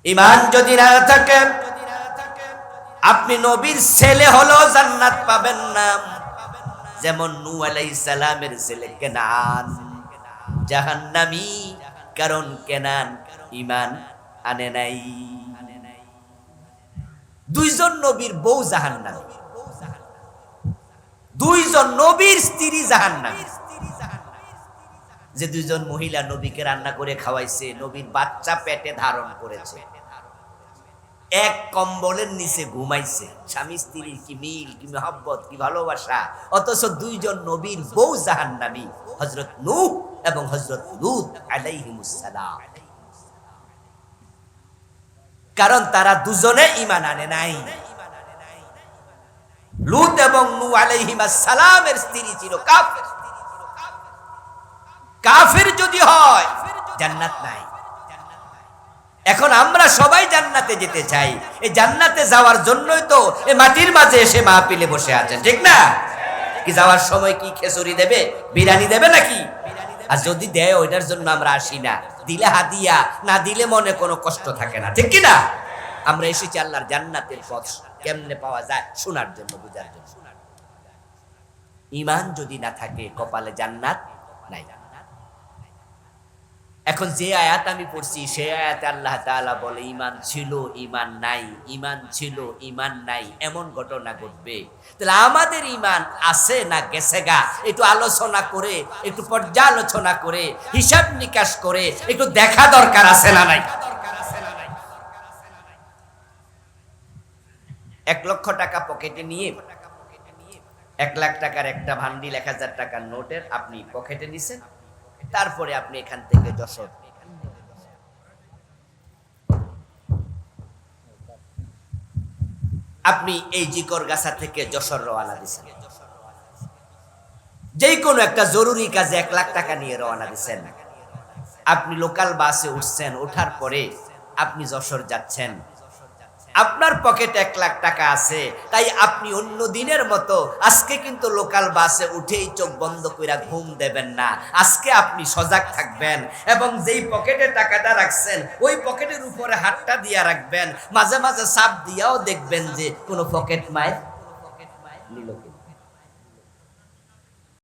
ঈমান যদি না থাকে আপনি নবীর ছেলে হলো জান্নাত পাবেন না। যেমন নূহ আলাইহিস সালামের ছেলে কেনান জাহান্নামী, কারণ কেনান ঈমান আনে নাই। দুইজন নবীর বউ জাহান্নামী, দুইজন নবীর স্ত্রী জাহান্নামী। যে দুইজন মহিলা নবীকে রান্না করে খাওয়াইছে, নবীর বাচ্চা পেটে ধারণ করেছে, এক কম্বলের নিচে ঘুমাইছে, স্বামী স্ত্রীর কি মিল, কি মহব্বত, কি ভালোবাসা, অথচ দুইজন নবীর বউ জাহান্নামী, হযরত নূহ এবং হযরত লূত আলাইহিমুস সালাম। কারণ তারা দুজনে ঈমান আনে নাই। লূত এবং নূহ আলাইহিমাস সালামের স্ত্রী ছিল কাফের। কাফের যদি হয় জান্নাত নাই। এখন আমরা সবাই জান্নাতে যেতে চাই, এই জান্নাতে যাওয়ার জন্যই তো এই মাটির মাঝে এসে মাহফিলে বসে আছেন, ঠিক না? কি যাওয়ার সময় কি খিচুড়ি দেবে, বিরিয়ানি দেবে নাকি? আর যদি দেয় ওইটার জন্য আমরা আসি না, দিলে হাদিয়া, না দিলে মনে কোনো কষ্ট থাকে না, ঠিক কি না? আমরা এসেছি আল্লাহর জান্নাতের পথ কেমনে পাওয়া যায় শোনার জন্য, বুঝার জন্য। ঈমান যদি না থাকে কপালে জান্নাত নাই। এখন যে আয়াত আমি পড়ছি সেই আয়াতে আল্লাহ তাআলা বলে ঈমান ছিল ঈমান নাই, ঈমান ছিল ঈমান নাই, এমন ঘটনা ঘটবে। তাহলে আমাদের ঈমান আছে না গেছে গা, একটু আলোচনা করে, একটু পর্যালোচনা করে, হিসাব নিকাশ করে একটু দেখা দরকার আছে না নাই? 1 লক্ষ টাকা পকেটে নিয়ে 1 লাখ টাকার একটা ভান্ডিল 1000 টাকার নোটের আপনি পকেটে নিছেন, তারপরে আপনি এখান থেকে যশোর, আপনি এই জিকরগাছা থেকে যশোর রওনা দিছেন, যেই কোনো একটা জরুরি কাজে 1 লাখ টাকা নিয়ে রওনা দিছেন। আপনি লোকাল বাসে উঠছেন, ওঠার পরে আপনি যশোর যাচ্ছেন, আপনার পকেটে 1 লাখ টাকা আছে, তাই আপনি অন্য দিনের মতো আজকে কিন্তু লোকাল বাসে উঠেই চোখ বন্ধ করে ঘুম দেবেন না। আজকে আপনি সজাগ থাকবেন এবং যেই পকেটে টাকাটা রাখছেন ওই পকেটের উপরে হাতটা দিয়ে রাখবেন, মাঝে মাঝে চাপ দিয়াও দেখবেন যে কোনো পকেট মার নিল।